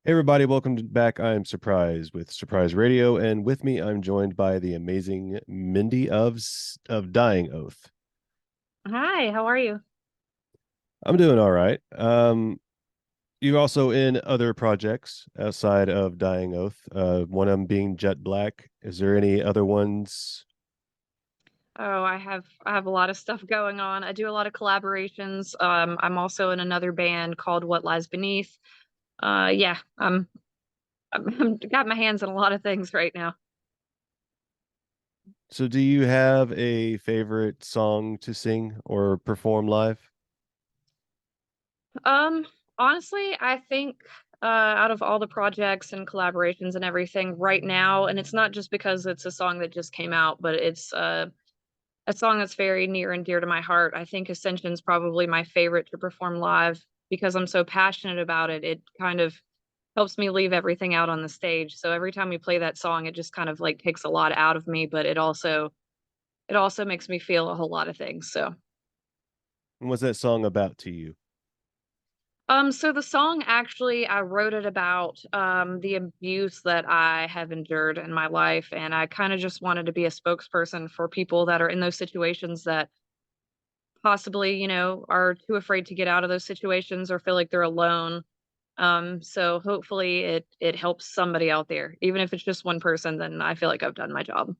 Hey everybody, welcome back. I'm Surprise with Surprise Radio, and with me I'm joined by the amazing Mindy of Dying Oath. Hi, how are you? I'm doing all right. You're also in other projects outside of Dying Oath. One of them being Jett Black. Is there any other ones? Oh, I have a lot of stuff going on. I do a lot of collaborations. I'm also in another band called What Lies Beneath. Yeah, I'm got my hands in a lot of things right now. So do you have a favorite song to sing or perform live? Um, Honestly, I think out of all the projects and collaborations and everything right now, and it's not just because it's a song that just came out, but it's a song that's very near and dear to my heart. I think Ascension's probably my favorite to perform live because I'm so passionate about it. It kind of helps me leave everything out on the stage. So every time we play that song, it just kind of like takes a lot out of me, but it also makes me feel a whole lot of things. So And what's that song about to you? so the song actually I wrote it about the abuse that I have endured in my life, and I kind of just wanted to be a spokesperson for people that are in those situations that possibly, are too afraid to get out of those situations or feel like they're alone. So hopefully it helps somebody out there. Even if it's just one person, then I feel like I've done my job.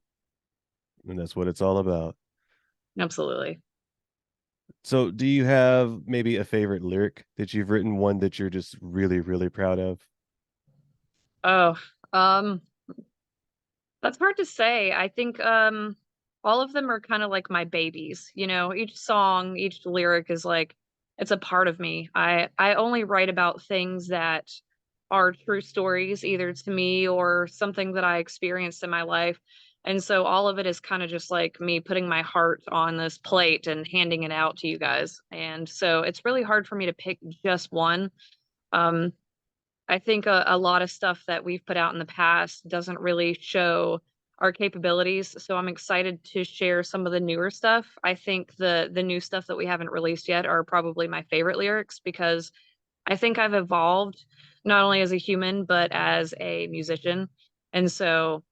And that's what it's all about. Absolutely. So, do you have maybe a favorite lyric that you've written, one that you're just really, really proud of? Oh, um, that's hard to say. I think all of them are kind of like my babies, Each song, each lyric is like it's a part of me. I only write about things that are true stories either to me or something that I experienced in my life. And so all of it is kind of just like me putting my heart on this plate and handing it out to you guys. And so it's really hard for me to pick just one. Um I think a lot of stuff that we've put out in the past doesn't really show our capabilities. So I'm excited to share some of the newer stuff. I think the new stuff that we haven't released yet are probably my favorite lyrics because I think I've evolved not only as a human but as a musician. And so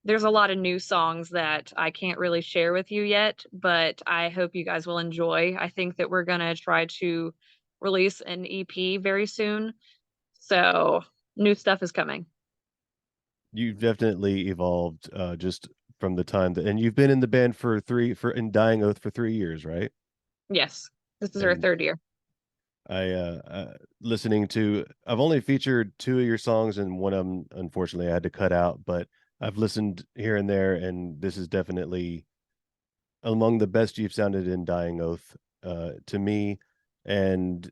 there's a lot of new songs that I can't really share with you yet, but I hope you guys will enjoy. I think that we're going to try to release an EP very soon, so new stuff is coming. You've definitely evolved just from the time that, and you've been in the band for in Dying Oath for 3 years, right? Yes. This is our And third year. listening to, I've only featured two of your songs, and one of them, unfortunately, I had to cut out, but I've listened here and there, and this is definitely among the best you've sounded in Dying Oath to me. And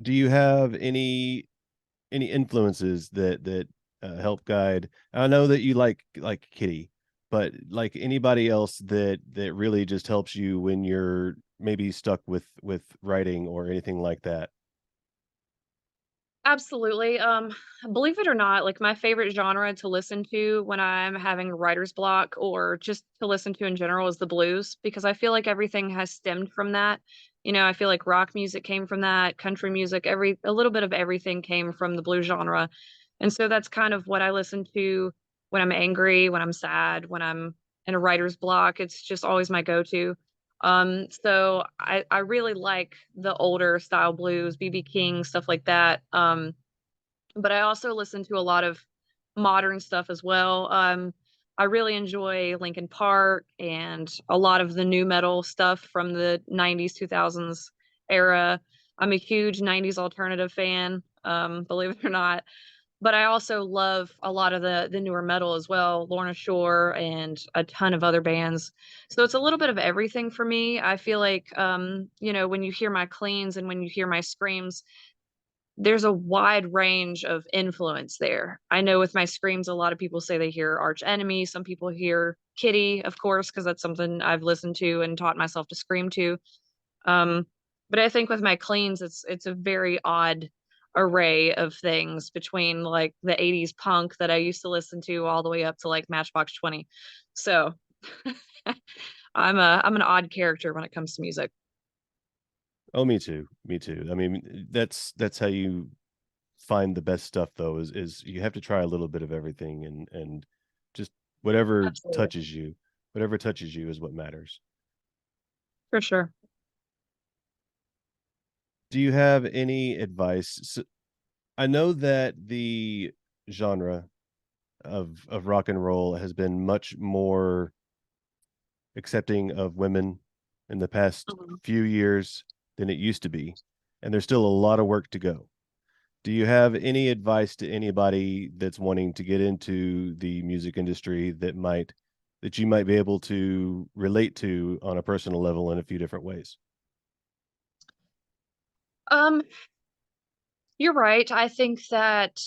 do you have any influences that help guide? I know that you like Kitty, but like anybody else that really just helps you when you're maybe stuck with writing or anything like that. Absolutely. Believe it or not, like my favorite genre to listen to when I'm having writer's block or just to listen to in general is the blues because I feel like everything has stemmed from that. I feel like rock music came from that, country music, a little bit of everything came from the blues genre. And so that's kind of what I listen to when I'm angry, when I'm sad, when I'm in a writer's block. It's just always my go-to. So I really like the older style blues, BB King, stuff like that. But I also listen to a lot of modern stuff as well. I really enjoy Linkin Park and a lot of the new metal stuff from the 90s, 2000s era. I'm a huge 90s alternative fan, believe it or not, but I also love a lot of the newer metal as well, Lorna Shore and a ton of other bands. So it's a little bit of everything for me. I feel like when you hear my cleans and when you hear my screams, there's a wide range of influence there. I know with my screams, a lot of people say they hear Arch Enemy. Some people hear Kitty, of course, because that's something I've listened to and taught myself to scream to. Um, but I think with my cleans, it's a very odd array of things between like the 80s punk that I used to listen to all the way up to like Matchbox 20. So I'm an odd character when it comes to music. Oh, me too. Me too. I mean, that's how you find the best stuff though is you have to try a little bit of everything, and just whatever Absolutely. touches you, whatever touches you is what matters. For sure. Do you have any advice? I know that the genre of rock and roll has been much more accepting of women in the past Mhm. few years than it used to be, and there's still a lot of work to go. Do you have any advice to anybody that's wanting to get into the music industry that you might be able to relate to on a personal level in a few different ways? Um, you're right. I think that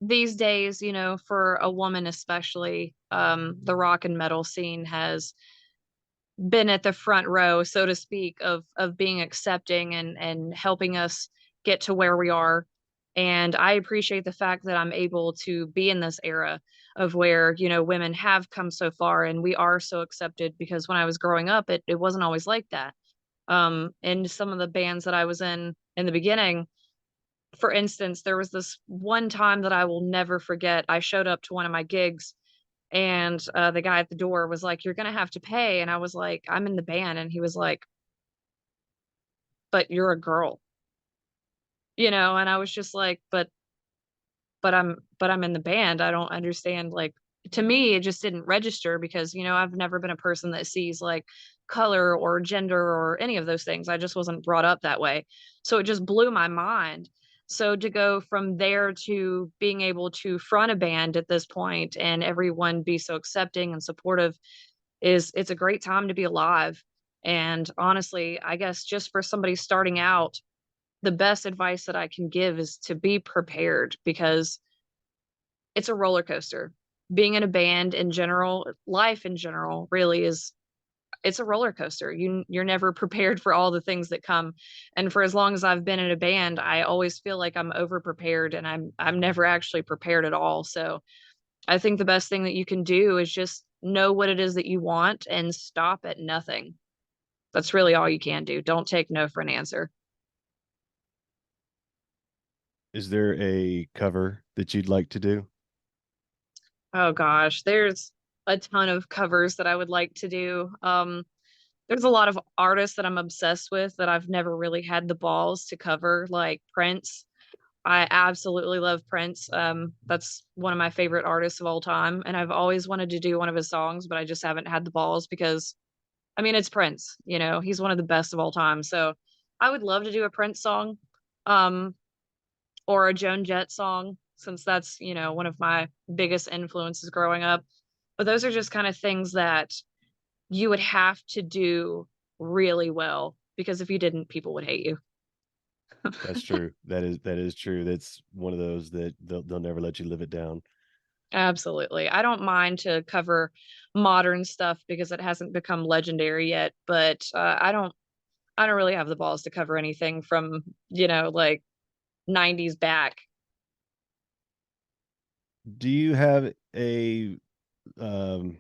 these days, for a woman especially, the rock and metal scene has been at the front row, so to speak, of being accepting and helping us get to where we are. And I appreciate the fact that I'm able to be in this era of where, women have come so far and we are so accepted because when I was growing up, it wasn't always like that. And some of the bands that I was in the beginning, for instance, there was this one time that I will never forget. I showed up to one of my gigs and, the guy at the door was like, "You're gonna have to pay," and I was like, "I'm in the band," and he was like, "But you're a girl," and I was just like, but I'm in the band, I don't understand," like, to me, it just didn't register because, I've never been a person that sees, like, color or gender or any of those things, I just wasn't brought up that way, so it just blew my mind. So to go from there to being able to front a band at this point and everyone be so accepting and supportive it's a great time to be alive. And honestly, I guess just for somebody starting out, the best advice that I can give is to be prepared because it's a roller coaster. Being in a band in general, life in general, really is it's a roller coaster. You're never prepared for all the things that come. And for as long as I've been in a band, I always feel like I'm over prepared and I'm never actually prepared at all. So I think the best thing that you can do is just know what it is that you want and stop at nothing. That's really all you can do. Don't take no for an answer. Is there a cover that you'd like to do? Oh gosh, there's a ton of covers that I would like to do. There's a lot of artists that I'm obsessed with that I've never really had the balls to cover, like Prince. I absolutely love Prince. That's one of my favorite artists of all time, and I've always wanted to do one of his songs, but I just haven't had the balls because I mean, it's Prince, he's one of the best of all time, so I would love to do a Prince song, um, or a Joan Jett song since that's, one of my biggest influences growing up, but those are just kinda things that you would have to do really well because if you didn't, people would hate you. That's true. That is true. That's one of those that they'll never let you live it down. Absolutely. I don't mind to cover modern stuff because it hasn't become legendary yet, but, I don't really have the balls to cover anything from, like 90s back. Do you have a um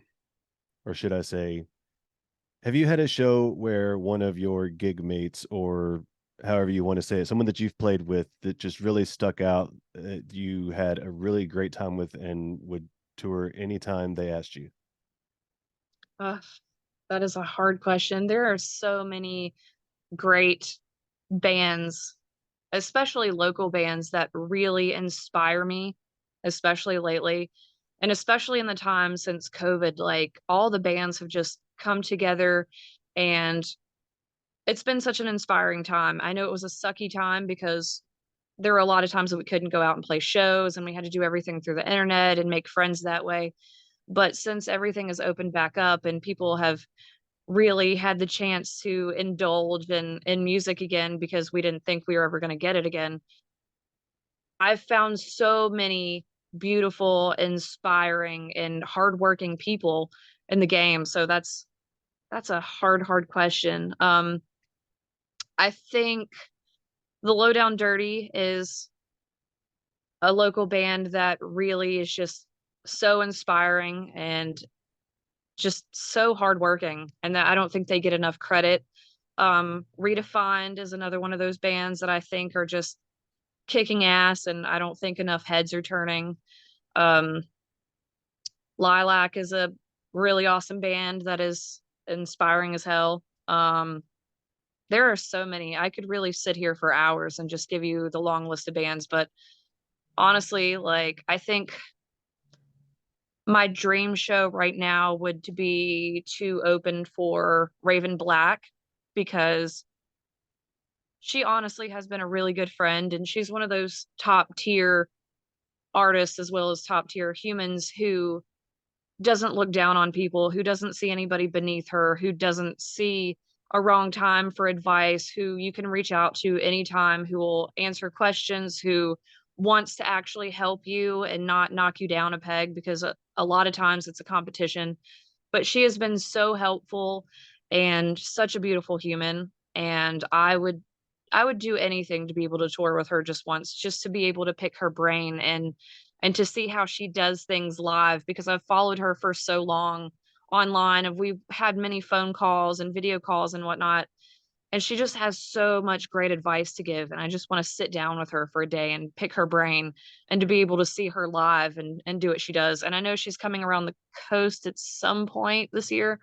or should I say, have you had a show where one of your gig mates, or however you want to say it, someone that you've played with that just really stuck out, you had a really great time with and would tour anytime they asked you? Ugh, that is a hard question. There are so many great bands, especially local bands that really inspire me, especially lately. And especially in the time since COVID, like all the bands have just come together and it's been such an inspiring time. I know it was a sucky time because there were a lot of times that we couldn't go out and play shows and we had to do everything through the internet and make friends that way. But since everything has opened back up and people have really had the chance to indulge in music again because we didn't think we were ever gonna get it again, I've found so many beautiful, inspiring, and hardworking people in the game, so that's a hard, hard question. I think The Low Down Dirty is a local band that really is just so inspiring and just so hardworking, and that I don't think they get enough credit. Redefined is another one of those bands that I think are just kicking ass, and I don't think enough heads are turning. Um, Lilac is a really awesome band that is inspiring as hell. There are so many. I could really sit here for hours and just give you the long list of bands, but honestly, like I think my dream show right now would to be to open for Raven Black because she honestly has been a really good friend and she's one of those top tier artists as well as top tier humans who doesn't look down on people, who doesn't see anybody beneath her, who doesn't see a wrong time for advice, who you can reach out to anytime, who will answer questions, who wants to actually help you and not knock you down a peg because a lot of times it's a competition. But she has been so helpful and such a beautiful human. And I would do anything to be able to tour with her just once, just to be able to pick her brain and to see how she does things live because I've followed her for so long online and we've had many phone calls and video calls and whatnot. And she just has so much great advice to give. And I just want to sit down with her for a day and pick her brain and to be able to see her live and do what she does. And I know she's coming around the coast at some point this year.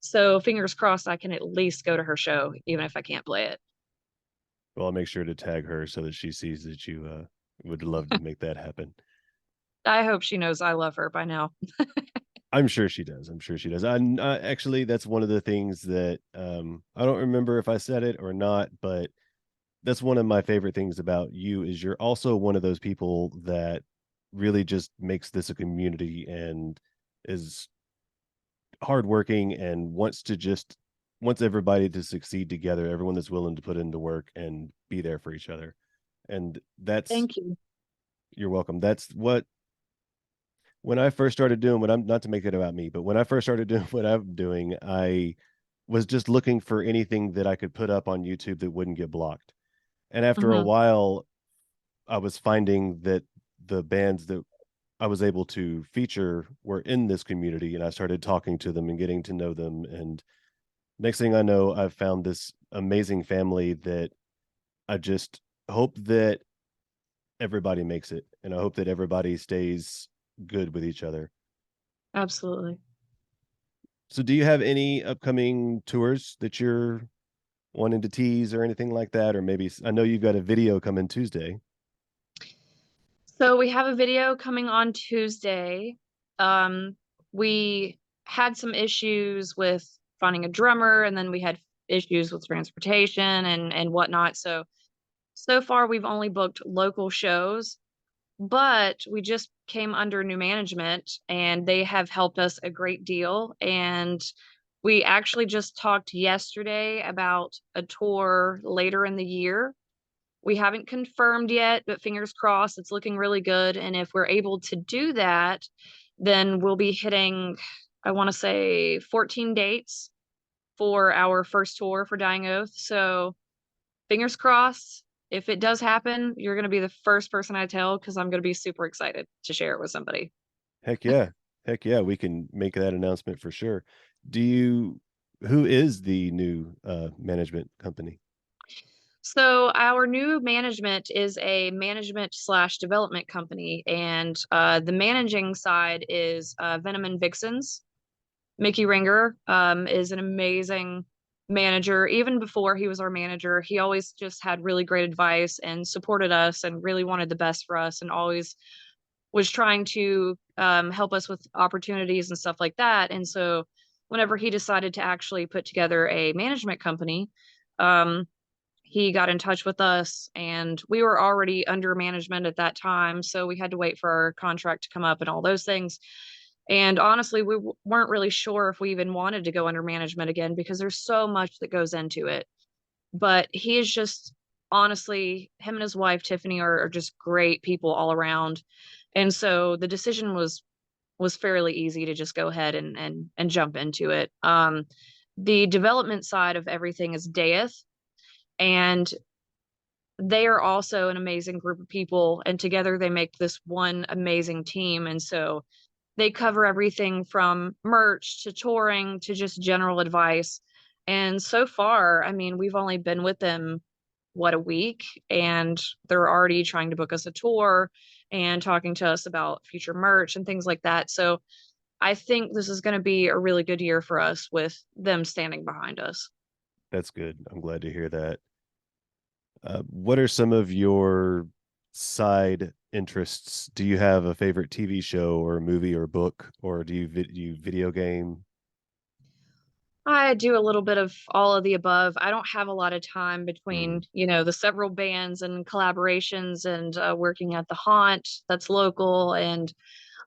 So fingers crossed I can at least go to her show, even if I can't play it. Well, I'll make sure to tag her so that she sees that you would love to make that happen. I hope she knows I love her by now. I'm sure she does. I'm sure she does. Actually, that's one of the things that I don't remember if I said it or not, but that's one of my favorite things about you is you're also one of those people that really just makes this a community and is hardworking and wants everybody to succeed together. Everyone that's willing to put into work and be there for each other. And that's Thank you. you're welcome. That's what when I first started doing what I'm not to make it about me, but when I first started doing what I'm doing, I was just looking for anything that I could put up on YouTube that wouldn't get blocked. And after a Hmm. while, I was finding that the bands that I was able to feature were in this community, and I started talking to them and getting to know them. And next thing I know, I've found this amazing family that I just hope that everybody makes it, and I hope that everybody stays good with each other. Absolutely. So, do you have any upcoming tours that you're wanting to tease or anything like that? Or maybe I know you've got a video coming Tuesday. So we have a video coming on Tuesday. Um, we had some issues with finding a drummer, and then we had issues with transportation and whatnot. So far we've only booked local shows, but we just came under new management, and they have helped us a great deal. And we actually just talked yesterday about a tour later in the year. We haven't confirmed yet, but fingers crossed, it's looking really good. And if we're able to do that, then we'll be hitting, I want to say 14 dates for our first tour for Dying Oath. So fingers crossed. If it does happen, you're going to be the first person I tell because I'm going to be super excited to share it with somebody. Heck yeah. Heck yeah, we can make that announcement for sure. Do you who is the new management company? So our new management is a management slash development company, and the managing side is Venom and Vixens. Mickey Ringer is an amazing manager. Even before he was our manager, he always just had really great advice and supported us and really wanted the best for us and always was trying to help us with opportunities and stuff like that. And so whenever he decided to actually put together a management company, um, he got in touch with us and we were already under management at that time. So we had to wait for our contract to come up and all those things. And honestly, we weren't really sure if we even wanted to go under management again because there's so much that goes into it. But he is just honestly, him and his wife, Tiffany, are just great people all around. And so the decision was fairly easy to just go ahead and jump into it. The development side of everything is Death, and they are also an amazing group of people, and together they make this one amazing team. And so they cover everything from merch to touring to just general advice. And so far, I mean, we've only been with them what, a week, and they're already trying to book us a tour and talking to us about future merch and things like that. So I think this is going to be a really good year for us with them standing behind us. That's good. I'm glad to hear that. What are some of your side interests? Do you have a favorite TV show or movie or book, or do you video game? I do a little bit of all of the above. I don't have a lot of time Hmm. between, the several bands and collaborations and working at the Haunt that's local. And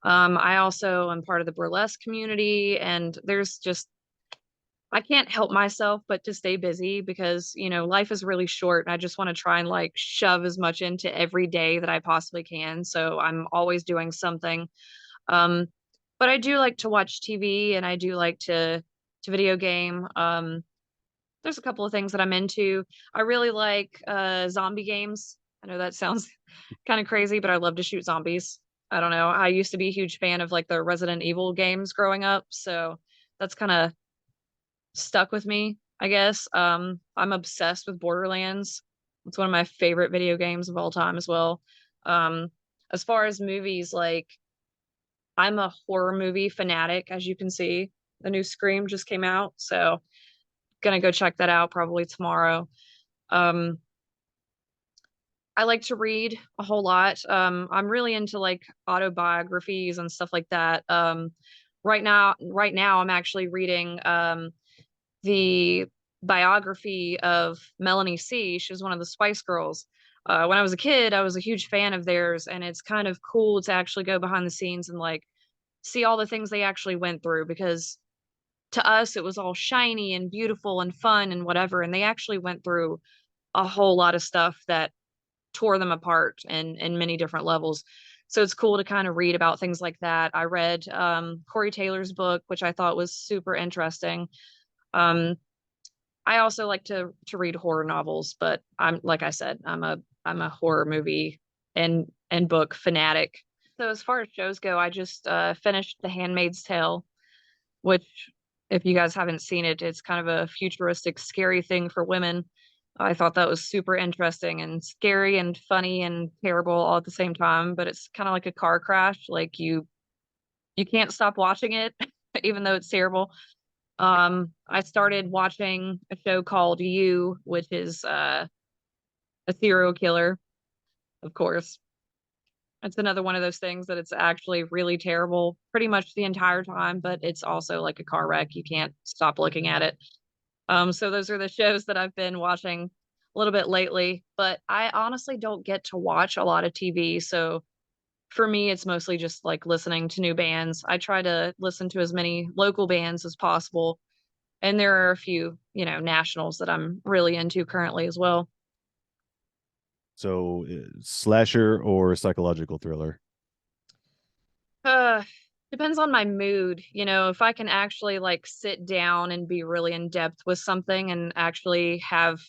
I also am part of the burlesque community. And there's just, I can't help myself but to stay busy because, life is really short. And I just want to try and like shove as much into every day that I possibly can. So I'm always doing something. Um, but I do like to watch TV and I do like to video game. There's a couple of things that I'm into. I really like zombie games. I know that sounds kind of crazy, but I love to shoot zombies. I don't know. I used to be a huge fan of like the Resident Evil games growing up, so that's kind of stuck with me, I guess. I'm obsessed with Borderlands. It's one of my favorite video games of all time as well. Um, as far as movies, like I'm a horror movie fanatic, as you can see. The new Scream just came out, so gonna go check that out probably tomorrow. Um, I like to read a whole lot. I'm really into like autobiographies and stuff like that. Right now, I'm actually reading the biography of Melanie C. She was one of the Spice Girls. When I was a kid, I was a huge fan of theirs, and it's kind of cool to actually go behind the scenes and like see all the things they actually went through because to us it was all shiny and beautiful and fun and whatever, and they actually went through a whole lot of stuff that tore them apart in many different levels. So it's cool to kind of read about things like that. I read Corey Taylor's book, which I thought was super interesting. Um, I also like to read horror novels, but I'm like I said, I'm a horror movie and book fanatic. So as far as shows go, I just finished The Handmaid's Tale, which if you guys haven't seen it, it's kind of a futuristic, scary thing for women. I thought that was super interesting and scary and funny and terrible all at the same time, but it's kind of like a car crash. Like you can't stop watching it, even though it's terrible. I started watching a show called You, which is a serial killer, of course. It's another one of those things that it's actually really terrible pretty much the entire time, but it's also like a car wreck. You can't stop looking at it. So those are the shows that I've been watching a little bit lately, but I honestly don't get to watch a lot of TV. So for me, it's mostly just like listening to new bands. I try to listen to as many local bands as possible. And there are a few, nationals that I'm really into currently as well. So, slasher or psychological thriller? Uh, depends on my mood. If I can actually like sit down and be really in depth with something and actually have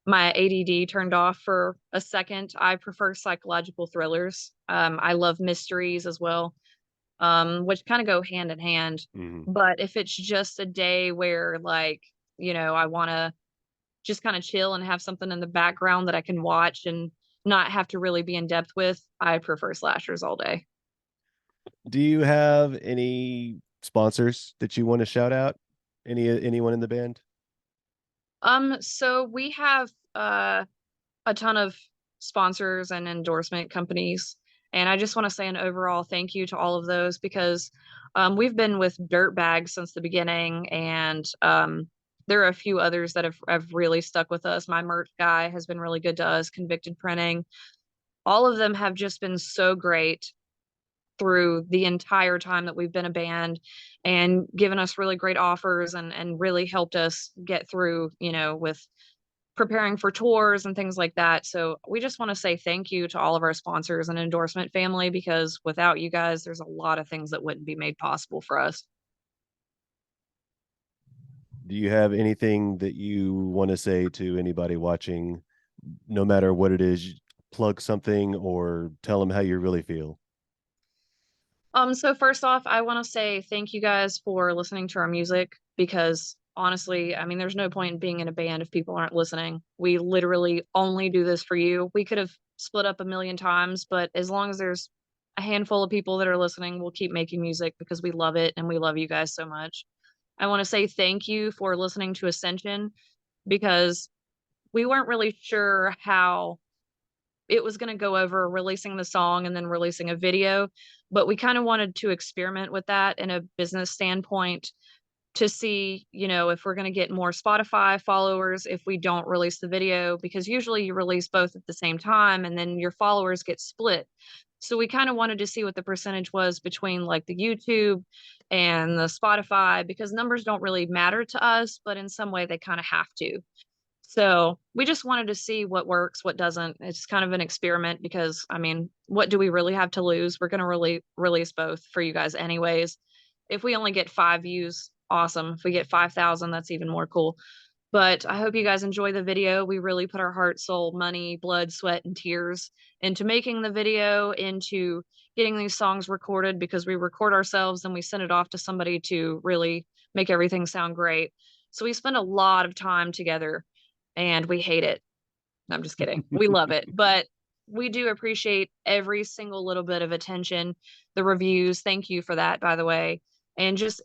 my ADD turned off for a second, I prefer psychological thrillers. I love mysteries as well, which kind of go hand in hand. Hmm. But if it's just a day where like, I want to just kind of chill and have something in the background that I can watch and not have to really be in depth with, I prefer slashers all day. Do you have any sponsors that you want to shout out? Anyone in the band? So we have a ton of sponsors and endorsement companies. And I just want to say an overall thank you to all of those because we've been with Dirtbag since the beginning, and there are a few others that have really stuck with us. My merch guy has been really good to us, Convicted Printing. All of them have just been so great through the entire time that we've been a band and given us really great offers and really helped us get through, with preparing for tours and things like that. So we just want to say thank you to all of our sponsors and endorsement family because without you guys, there's a lot of things that wouldn't be made possible for us. Do you have anything that you want to say to anybody watching, no matter what it is? Plug something or tell them how you really feel. So first off, I want to say thank you guys for listening to our music because honestly, I mean, there's no point in being in a band if people aren't listening. We literally only do this for you. We could have split up a million times, but as long as there's a handful of people that are listening, we'll keep making music because we love it and we love you guys so much. I want to say thank you for listening to Ascension because we weren't really sure how it was gonna go over releasing the song and then releasing a video, but we kinda wanted to experiment with that in a business standpoint to see, if we're gonna get more Spotify followers if we don't release the video, because usually you release both at the same time and then your followers get split. So we kinda wanted to see what the percentage was between, like, the YouTube and the Spotify, because numbers don't really matter to us, but in some way they kinda have to. So, we just wanted to see what works, what doesn't. It's kind of an experiment because, I mean, what do we really have to lose? We're gonna release both for you guys anyways. If we only get 5 views, awesome. If we get 5,000, that's even more cool. But I hope you guys enjoy the video. We really put our heart, soul, money, blood, sweat, and tears into making the video, into getting these songs recorded because we record ourselves and we send it off to somebody to really make everything sound great. So we spend a lot of time together and we hate it. No, I'm just kidding. We love it, but we do appreciate every single little bit of attention, the reviews. Thank you for that, by the way. And just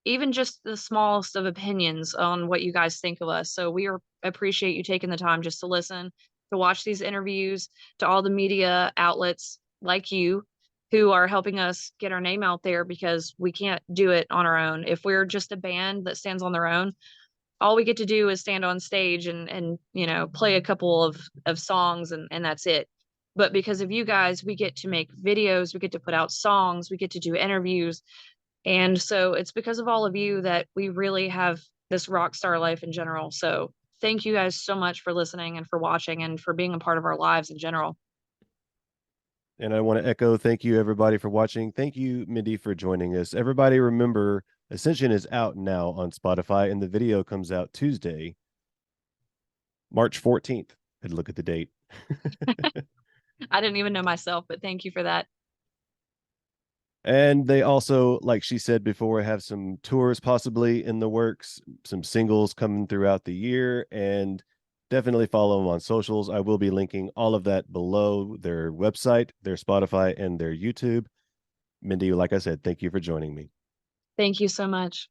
even just the smallest of opinions on what you guys think of us. So appreciate you taking the time just to listen, to watch these interviews, to all the media outlets like you who are helping us get our name out there because we can't do it on our own. If we're just a band that stands on their own, all we get to do is stand on stage and play a couple of songs and that's it. But because of you guys, we get to make videos, we get to put out songs, we get to do interviews, and so it's because of all of you that we really have this rock star life in general. So thank you guys so much for listening and for watching and for being a part of our lives in general. And I want to echo thank you, everybody, for watching. Thank you, Mindy, for joining us. Everybody, remember, Ascension is out now on Spotify, and the video comes out Tuesday, March 14th. Had to look at the date. I didn't even know myself, but thank you for that. And they also, like she said before, have some tours possibly in the works, some singles coming throughout the year, and definitely follow them on socials. I will be linking all of that below, their website, their Spotify, and their YouTube. Mindy, like I said, thank you for joining me. Thank you so much.